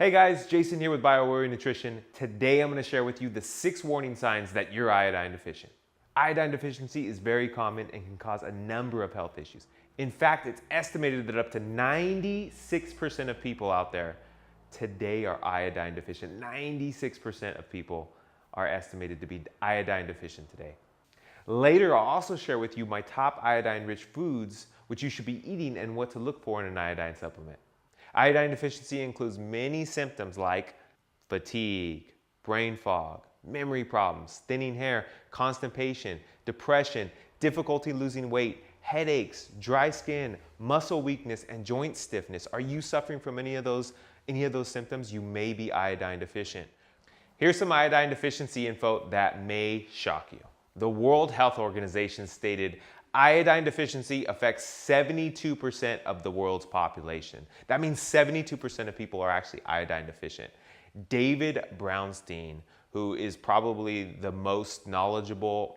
Hey guys, Jason here with Biowarrior Nutrition. Today I'm going to share with you the 6 warning signs that you're iodine deficient. Iodine deficiency is very common and can cause a number of health issues. In fact, it's estimated that up to 96% of people out there today are iodine deficient. 96% of people are estimated to be iodine deficient today. Later, I'll also share with you my top iodine-rich foods which you should be eating and what to look for in an iodine supplement. Iodine deficiency includes many symptoms like fatigue, brain fog, memory problems, thinning hair, constipation, depression, difficulty losing weight, headaches, dry skin, muscle weakness, and joint stiffness. Are you suffering from any of those symptoms? You may be iodine deficient. Here's some iodine deficiency info that may shock you. The World Health Organization stated iodine deficiency affects 72% of the world's population. That means 72% of people are actually iodine deficient. David Brownstein, who is probably the most knowledgeable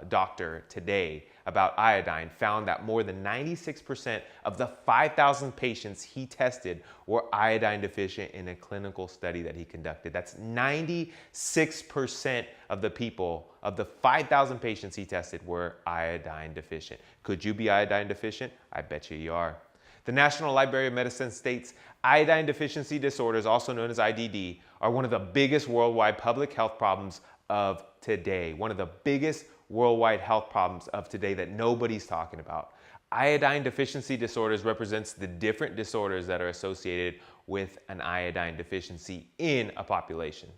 doctor today about iodine, found that more than 96% of the 5,000 patients he tested were iodine deficient in a clinical study that he conducted. That's 96% of the people, of the 5,000 patients he tested, were iodine deficient. Could you be iodine deficient? I bet you are. The National Library of Medicine states iodine deficiency disorders, also known as IDD, are one of the biggest worldwide public health problems of today. One of the biggest worldwide health problems of today that nobody's talking about. Iodine deficiency disorders represents the different disorders that are associated with an iodine deficiency in a population.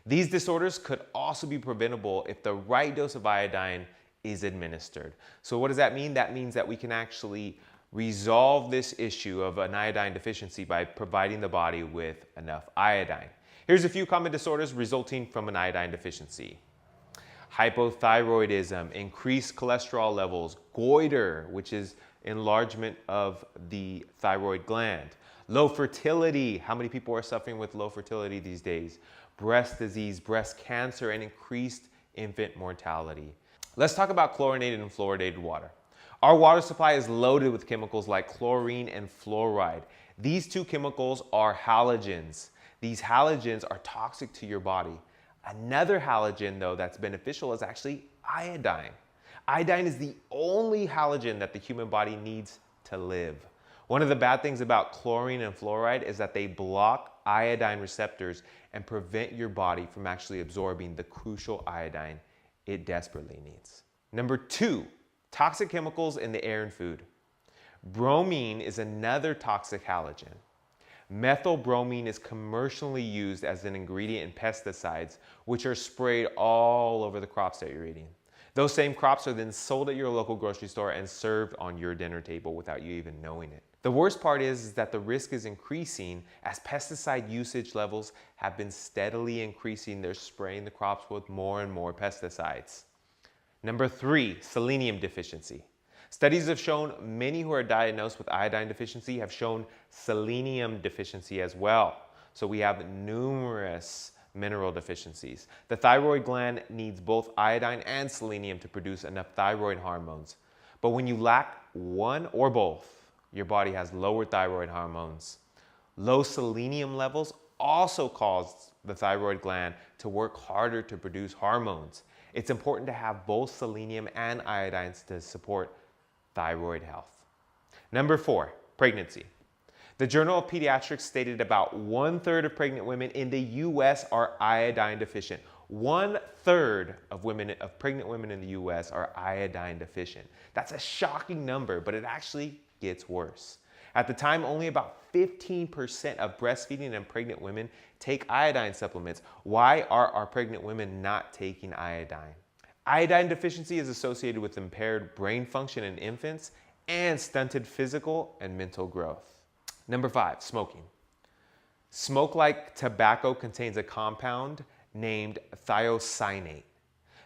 These disorders could also be preventable if the right dose of iodine is administered. So what does that mean? That means that we can actually resolve this issue of an iodine deficiency by providing the body with enough iodine. Here's a few common disorders resulting from an iodine deficiency. Hypothyroidism, increased cholesterol levels, goiter, which is enlargement of the thyroid gland, low fertility, how many people are suffering with low fertility these days, breast disease, breast cancer, and increased infant mortality. Let's talk about chlorinated and fluoridated water. Our water supply is loaded with chemicals like chlorine and fluoride. These two chemicals are halogens. These halogens are toxic to your body. Another halogen, though, that's beneficial is actually iodine. Iodine is the only halogen that the human body needs to live. One of the bad things about chlorine and fluoride is that they block iodine receptors and prevent your body from actually absorbing the crucial iodine it desperately needs. Number 2, toxic chemicals in the air and food. Bromine is another toxic halogen. Methylbromine is commercially used as an ingredient in pesticides, which are sprayed all over the crops that you're eating. Those same crops are then sold at your local grocery store and served on your dinner table without you even knowing it. The worst part is that the risk is increasing as pesticide usage levels have been steadily increasing. They're spraying the crops with more and more pesticides. Number 3, selenium deficiency. Studies have shown many who are diagnosed with iodine deficiency have shown selenium deficiency as well. So we have numerous mineral deficiencies. The thyroid gland needs both iodine and selenium to produce enough thyroid hormones. But when you lack one or both, your body has lower thyroid hormones. Low selenium levels also cause the thyroid gland to work harder to produce hormones. It's important to have both selenium and iodines to support thyroid health. Number 4, pregnancy. The Journal of Pediatrics stated about 1/3 of pregnant women in the US are iodine deficient. 1/3 of pregnant women in the US are iodine deficient. That's a shocking number, but it actually gets worse. At the time, only about 15% of breastfeeding and pregnant women take iodine supplements. Why are our pregnant women not taking iodine? Iodine deficiency is associated with impaired brain function in infants and stunted physical and mental growth. Number 5, smoking. Smoke like tobacco contains a compound named thiocyanate.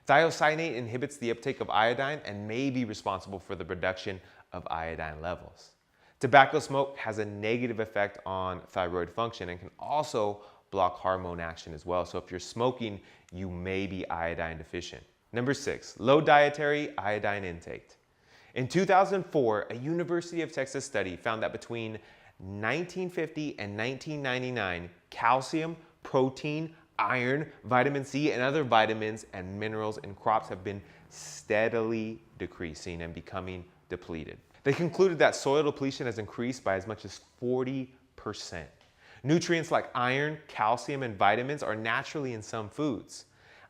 Thiocyanate inhibits the uptake of iodine and may be responsible for the production of iodine levels. Tobacco smoke has a negative effect on thyroid function and can also block hormone action as well. So if you're smoking, you may be iodine deficient. Number 6, low dietary iodine intake. In 2004, a University of Texas study found that between 1950 and 1999, calcium, protein, iron, vitamin C, and other vitamins and minerals in crops have been steadily decreasing and becoming depleted. They concluded that soil depletion has increased by as much as 40%. Nutrients like iron, calcium, and vitamins are naturally in some foods.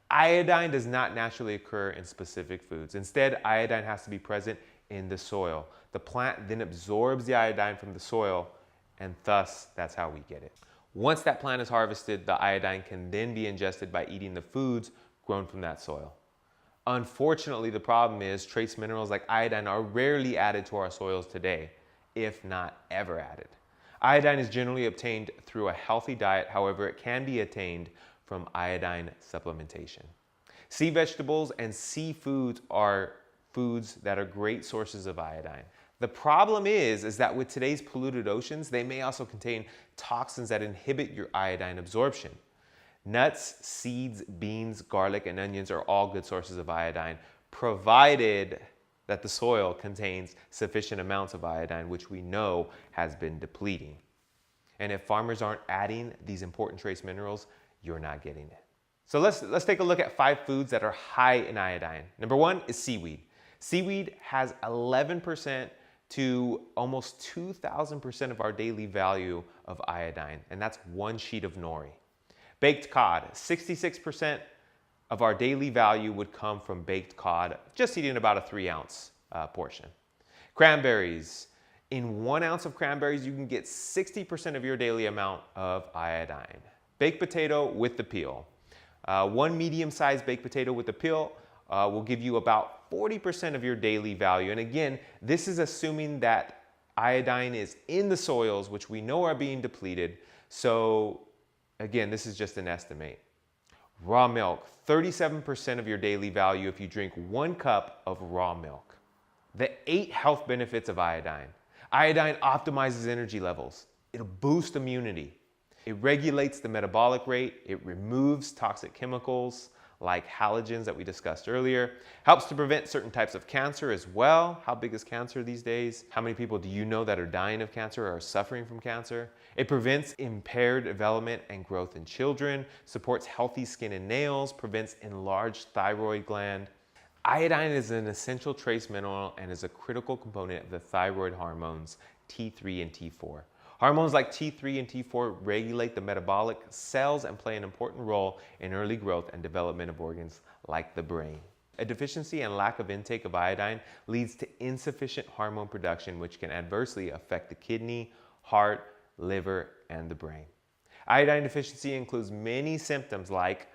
Iodine does not naturally occur in specific foods. Instead, iodine has to be present in the soil. The plant then absorbs the iodine from the soil, and thus that's how we get it. Once that plant is harvested, the iodine can then be ingested by eating the foods grown from that soil. Unfortunately, the problem is trace minerals like iodine are rarely added to our soils today, if not ever added. Iodine is generally obtained through a healthy diet. However, it can be attained from iodine supplementation. Sea vegetables and seafoods are foods that are great sources of iodine. The problem is that with today's polluted oceans, they may also contain toxins that inhibit your iodine absorption. Nuts, seeds, beans, garlic, and onions are all good sources of iodine, provided that the soil contains sufficient amounts of iodine, which we know has been depleting. And if farmers aren't adding these important trace minerals, you're not getting it. So let's take a look at 5 foods that are high in iodine. Number 1 is seaweed. Seaweed has 11% to almost 2,000% of our daily value of iodine, and that's 1 sheet of nori. Baked cod, 66% of our daily value would come from baked cod, just eating about a 3-ounce portion. Cranberries, in 1 ounce of cranberries, you can get 60% of your daily amount of iodine. Baked potato with the peel. 1 medium-sized baked potato with the peel will give you about 40% of your daily value. And again, this is assuming that iodine is in the soils, which we know are being depleted. So again, this is just an estimate. Raw milk, 37% of your daily value if you drink 1 cup of raw milk. The 8 health benefits of iodine. Iodine optimizes energy levels. It'll boost immunity. It regulates the metabolic rate. It removes toxic chemicals like halogens that we discussed earlier. Helps to prevent certain types of cancer as well. How big is cancer these days? How many people do you know that are dying of cancer or are suffering from cancer? It prevents impaired development and growth in children, supports healthy skin and nails, prevents enlarged thyroid gland. Iodine is an essential trace mineral and is a critical component of the thyroid hormones T3 and T4. Hormones like T3 and T4 regulate the metabolic cells and play an important role in early growth and development of organs like the brain. A deficiency and lack of intake of iodine leads to insufficient hormone production, which can adversely affect the kidney, heart, liver, and the brain. Iodine deficiency includes many symptoms like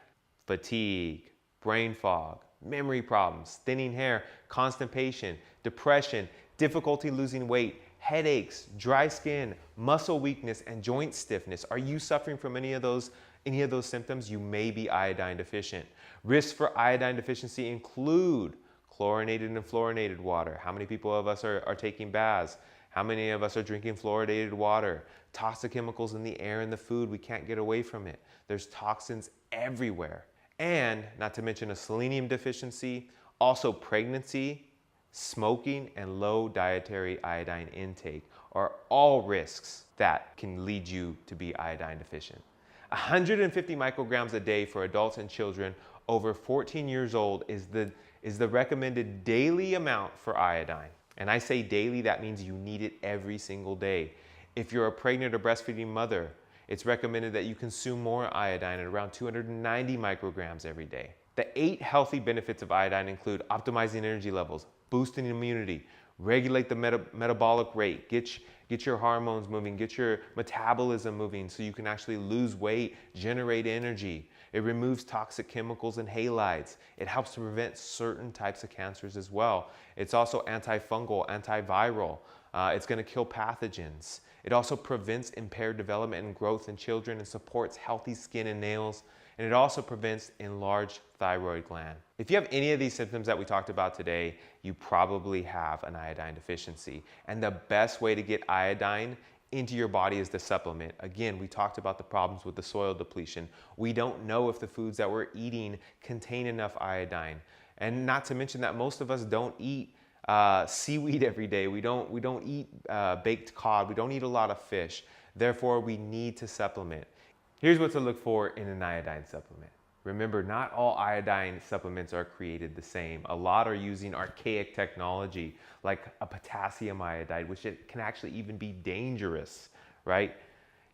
fatigue, brain fog, memory problems, thinning hair, constipation, depression, difficulty losing weight, headaches, dry skin, muscle weakness, and joint stiffness. Are you suffering from any of those symptoms? You may be iodine deficient. Risks for iodine deficiency include chlorinated and fluorinated water. How many people of us are taking baths? How many of us are drinking fluoridated water? Toxic chemicals in the air and the food, we can't get away from it. There's toxins everywhere. And not to mention a selenium deficiency, also pregnancy, smoking, and low dietary iodine intake are all risks that can lead you to be iodine deficient. 150 micrograms a day for adults and children over 14 years old is the recommended daily amount for iodine. And I say daily, that means you need it every single day. If you're a pregnant or breastfeeding mother, it's recommended that you consume more iodine at around 290 micrograms every day. The 8 healthy benefits of iodine include optimizing energy levels, boosting immunity, regulate the metabolic rate, get your hormones moving, get your metabolism moving so you can actually lose weight, generate energy. It removes toxic chemicals and halides. It helps to prevent certain types of cancers as well. It's also antifungal, antiviral. It's going to kill pathogens. It also prevents impaired development and growth in children and supports healthy skin and nails. And it also prevents enlarged thyroid gland. If you have any of these symptoms that we talked about today, you probably have an iodine deficiency. And the best way to get iodine into your body is to supplement. Again, we talked about the problems with the soil depletion. We don't know if the foods that we're eating contain enough iodine. And not to mention that most of us don't eat seaweed every day. We don't eat baked cod. We don't eat a lot of fish. Therefore, we need to supplement. Here's what to look for in an iodine supplement. Remember, not all iodine supplements are created the same. A lot are using archaic technology like a potassium iodide, which it can actually even be dangerous, right?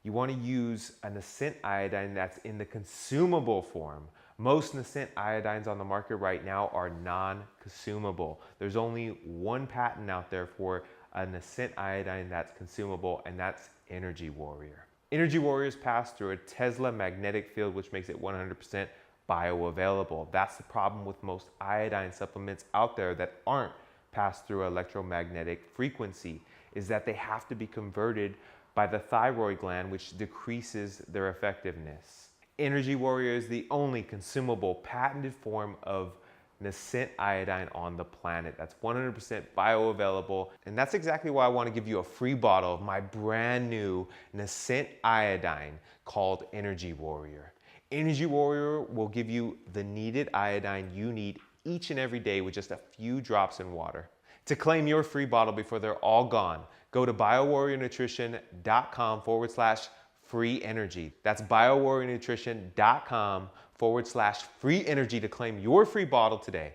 You want to use a nascent iodine that's in the consumable form. Most nascent iodines on the market right now are non-consumable. There's only one patent out there for a nascent iodine that's consumable, and that's Energy Warrior. Energy Warriors pass through a Tesla magnetic field, which makes it 100% bioavailable. That's the problem with most iodine supplements out there that aren't passed through electromagnetic frequency, is that they have to be converted by the thyroid gland, which decreases their effectiveness. Energy Warrior is the only consumable patented form of nascent iodine on the planet that's 100% bioavailable, and that's exactly why I want to give you a free bottle of my brand new nascent iodine called Energy Warrior. Energy Warrior will give you the needed iodine you need each and every day with just a few drops in water. To claim your free bottle before they're all gone, go to biowarriornutrition.com/free energy. That's biowarriornutrition.com/free energy to claim your free bottle today.